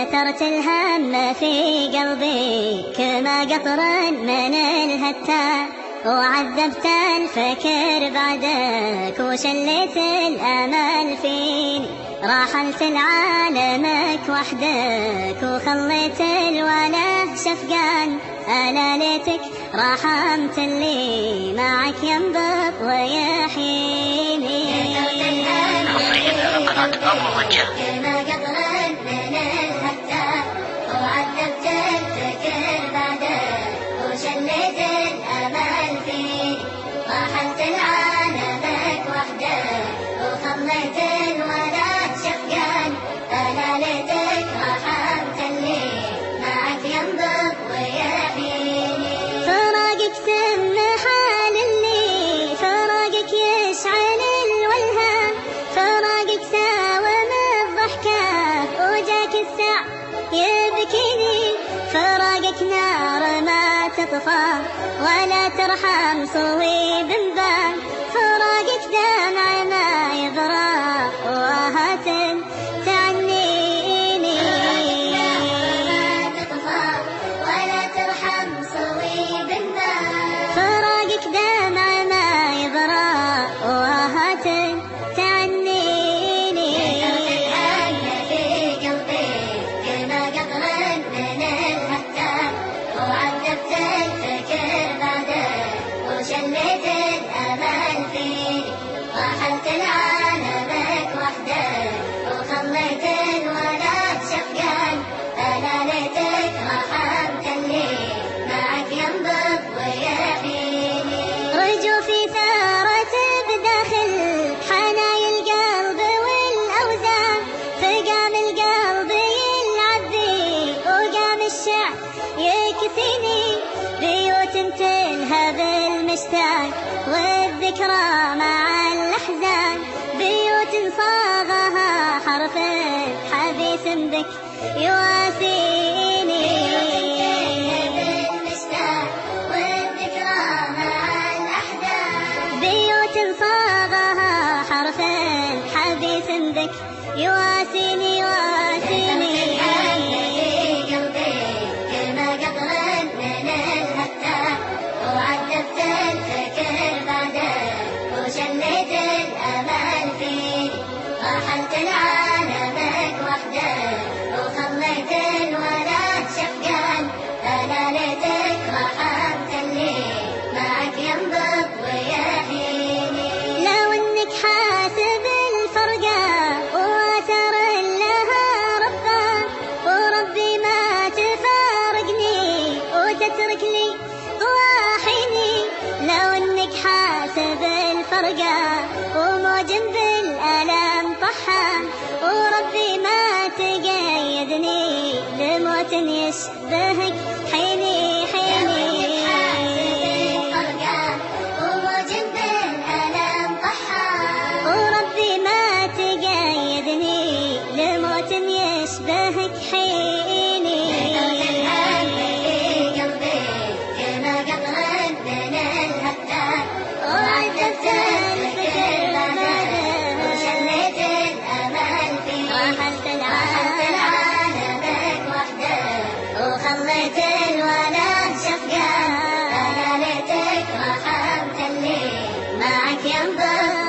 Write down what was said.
سترت الهم في قلبي كما قطر من الهتان، وعذبت الفكر بعدك وشليت الأمل فيني، راحلت لعالمك وحدك وخليت الوله شفقان. أنا ليتك رحمت اللي معك ينبض ويحييني. كما قطر من الهتان، وعذبت الفكر بعدك وشليت الأمل فيني، راحلت لعالمك وحدك وخليت الولد شفقان. أنا ليتك رحمت اللي معك ينبض ويحييني. فراقك سم حال اللي فراقك يشعل الولهان، فراقك ساوم الضحكات وجاك السع يبكيني، فراقك نار ما تطفى ولا ترحم صويب بان، فراقك دمع ما يبرى وهات تعنيني. ما تطفى ولا ترحم صويب بان، فراقك دمع ما يبرى وهات تعنيني. في قلبي كما قطر من الهتان، وعذبت الفكر بعدك وشليت الأمل فيني، راحلت لعالمك وحدك وخليت الولد شفقان. أنا ليتك رحمت اللي معك ينبض ويحييني. رجوا في ثارة بداخل حنايا القلب والأوزان، فقام القلب يلعب بي وقام الشعر يكفيني، بيوت تلهب المشتاق والذكرى مع الأحزان، بيوت صاغها حرف حديث بك يواسيني. بيوت صاغها حرف حديث بك يواسيني يواسيني. في قلبي كما قطر من الهتان، وعذبت الفكر بعدك وشليت الأمل فيني، راحلت لعالمك وحدك وخليت الولد شفقان. أنا ليتك رحمت اللي معك ينبض ويحييني. لو انك حاسب الفرقة وأثر لها ربا، وربي ما تفارقني وتترك لي ضواحيني. لو انك حاسب الفرقة وموجن بالألم طحان، وربي ما تقيدني لموت يشبهك حيني حيني. وربي ما تقيدني لموت يشبهك حيني. في قلبي كما قطر من الهتان، وعذبت الفكر بعدك وشليت الأمل فيني، راحلت لعالمك وحدك وخليت الولد شفقان. أنا ليتك رحمت اللي معك ينبض